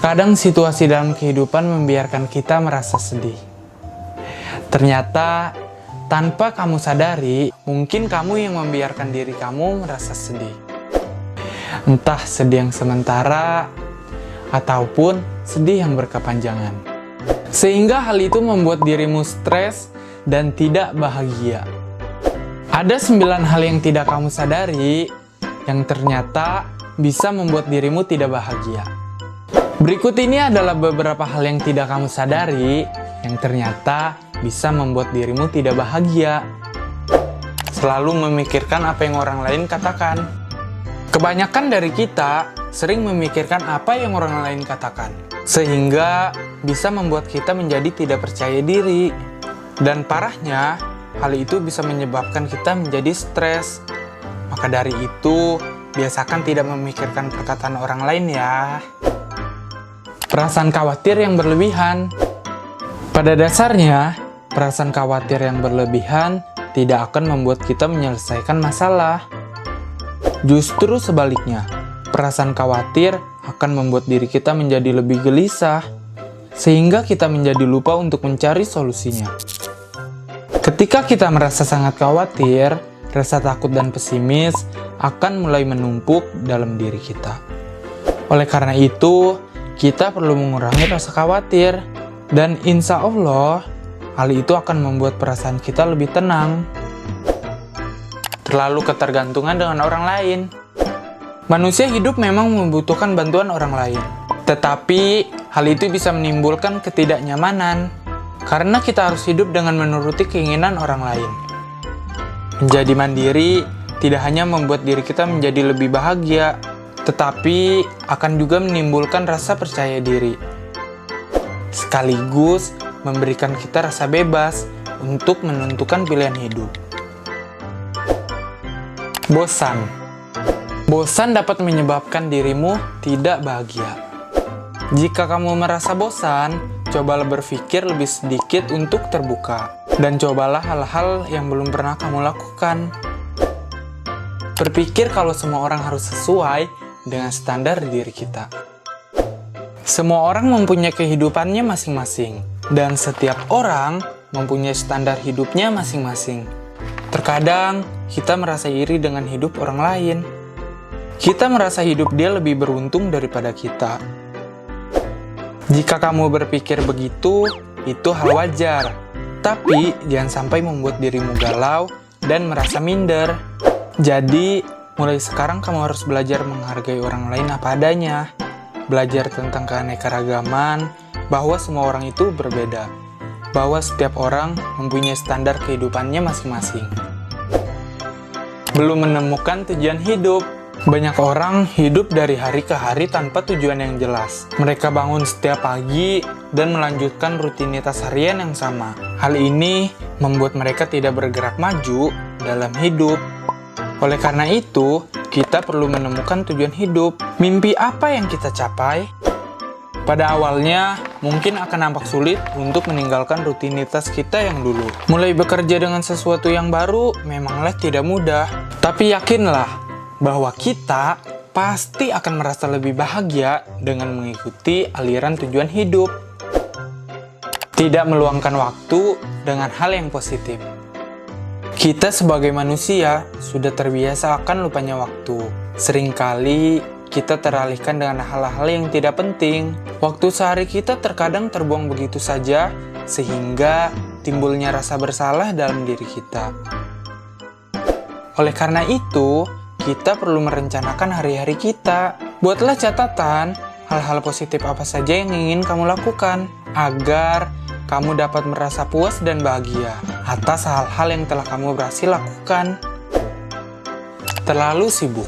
Terkadang situasi dalam kehidupan membiarkan kita merasa sedih. Ternyata, tanpa kamu sadari, mungkin kamu yang membiarkan diri kamu merasa sedih. Entah sedih yang sementara, ataupun sedih yang berkepanjangan. Sehingga hal itu membuat dirimu stres dan tidak bahagia. Ada 9 hal yang tidak kamu sadari, yang ternyata bisa membuat dirimu tidak bahagia. Berikut ini adalah beberapa hal yang tidak kamu sadari, yang ternyata bisa membuat dirimu tidak bahagia. Selalu memikirkan apa yang orang lain katakan. Kebanyakan dari kita sering memikirkan apa yang orang lain katakan, sehingga bisa membuat kita menjadi tidak percaya diri. Dan parahnya, hal itu bisa menyebabkan kita menjadi stres. Maka dari itu, biasakan tidak memikirkan perkataan orang lain ya. Perasaan khawatir yang berlebihan. Pada dasarnya, perasaan khawatir yang berlebihan tidak akan membuat kita menyelesaikan masalah. Justru sebaliknya, perasaan khawatir akan membuat diri kita menjadi lebih gelisah, sehingga kita menjadi lupa untuk mencari solusinya. Ketika kita merasa sangat khawatir, rasa takut dan pesimis akan mulai menumpuk dalam diri kita. Oleh karena itu, kita perlu mengurangi rasa khawatir, dan insya Allah, hal itu akan membuat perasaan kita lebih tenang. Terlalu ketergantungan dengan orang lain. Manusia hidup memang membutuhkan bantuan orang lain, tetapi hal itu bisa menimbulkan ketidaknyamanan, karena kita harus hidup dengan menuruti keinginan orang lain. Menjadi mandiri tidak hanya membuat diri kita menjadi lebih bahagia, tetapi akan juga menimbulkan rasa percaya diri. Sekaligus memberikan kita rasa bebas untuk menentukan pilihan hidup. Bosan. Bosan dapat menyebabkan dirimu tidak bahagia. Jika kamu merasa bosan, cobalah berpikir lebih sedikit untuk terbuka. Dan cobalah hal-hal yang belum pernah kamu lakukan. Berpikir kalau semua orang harus sesuai dengan standar diri kita. Semua orang mempunyai kehidupannya masing-masing, dan setiap orang mempunyai standar hidupnya masing-masing. Terkadang, kita merasa iri dengan hidup orang lain. Kita merasa hidup dia lebih beruntung daripada kita. Jika kamu berpikir begitu, itu hal wajar. Tapi, jangan sampai membuat dirimu galau dan merasa minder. Jadi, mulai sekarang kamu harus belajar menghargai orang lain apa adanya. Belajar tentang keanekaragaman, bahwa semua orang itu berbeda. Bahwa setiap orang mempunyai standar kehidupannya masing-masing. Belum menemukan tujuan hidup. Banyak orang hidup dari hari ke hari tanpa tujuan yang jelas. Mereka bangun setiap pagi dan melanjutkan rutinitas harian yang sama. Hal ini membuat mereka tidak bergerak maju dalam hidup. Oleh karena itu, kita perlu menemukan tujuan hidup. Mimpi apa yang kita capai? Pada awalnya, mungkin akan nampak sulit untuk meninggalkan rutinitas kita yang dulu. Mulai bekerja dengan sesuatu yang baru memanglah tidak mudah. Tapi yakinlah bahwa kita pasti akan merasa lebih bahagia dengan mengikuti aliran tujuan hidup. Tidak meluangkan waktu dengan hal yang positif. Kita sebagai manusia sudah terbiasa akan lupanya waktu. Seringkali kita teralihkan dengan hal-hal yang tidak penting. Waktu sehari kita terkadang terbuang begitu saja, sehingga timbulnya rasa bersalah dalam diri kita. Oleh karena itu, kita perlu merencanakan hari-hari kita. Buatlah catatan hal-hal positif apa saja yang ingin kamu lakukan, agar kamu dapat merasa puas dan bahagia atas hal-hal yang telah kamu berhasil lakukan. Terlalu sibuk.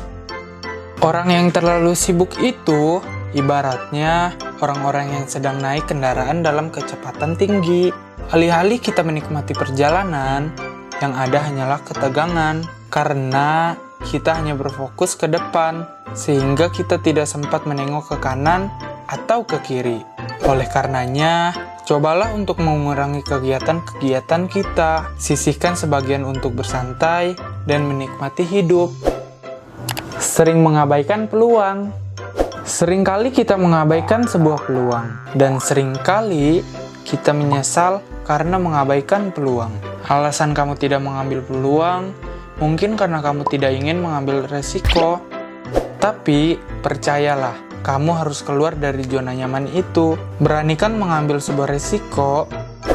Orang yang terlalu sibuk itu ibaratnya orang-orang yang sedang naik kendaraan dalam kecepatan tinggi. Alih-alih kita menikmati perjalanan, yang ada hanyalah ketegangan, karena kita hanya berfokus ke depan, sehingga kita tidak sempat menengok ke kanan atau ke kiri. Oleh karenanya, cobalah untuk mengurangi kegiatan-kegiatan kita. Sisihkan sebagian untuk bersantai dan menikmati hidup. Sering mengabaikan peluang. Seringkali kita mengabaikan sebuah peluang, dan seringkali kita menyesal karena mengabaikan peluang. Alasan kamu tidak mengambil peluang mungkin karena kamu tidak ingin mengambil resiko. Tapi percayalah, kamu harus keluar dari zona nyaman itu. Beranikan mengambil sebuah resiko.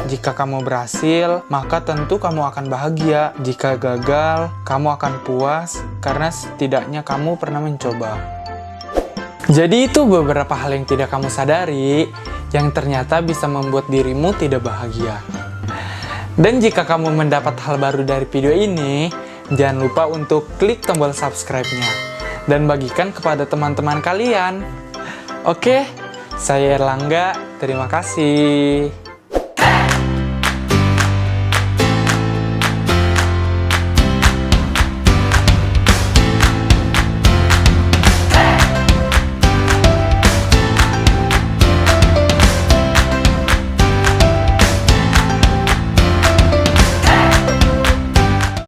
Jika kamu berhasil, maka tentu kamu akan bahagia. Jika gagal, kamu akan puas karena setidaknya kamu pernah mencoba. Jadi itu beberapa hal yang tidak kamu sadari yang ternyata bisa membuat dirimu tidak bahagia. Dan jika kamu mendapat hal baru dari video ini, jangan lupa untuk klik tombol subscribe-nya dan bagikan kepada teman-teman kalian. Oke, saya Erlangga, terima kasih.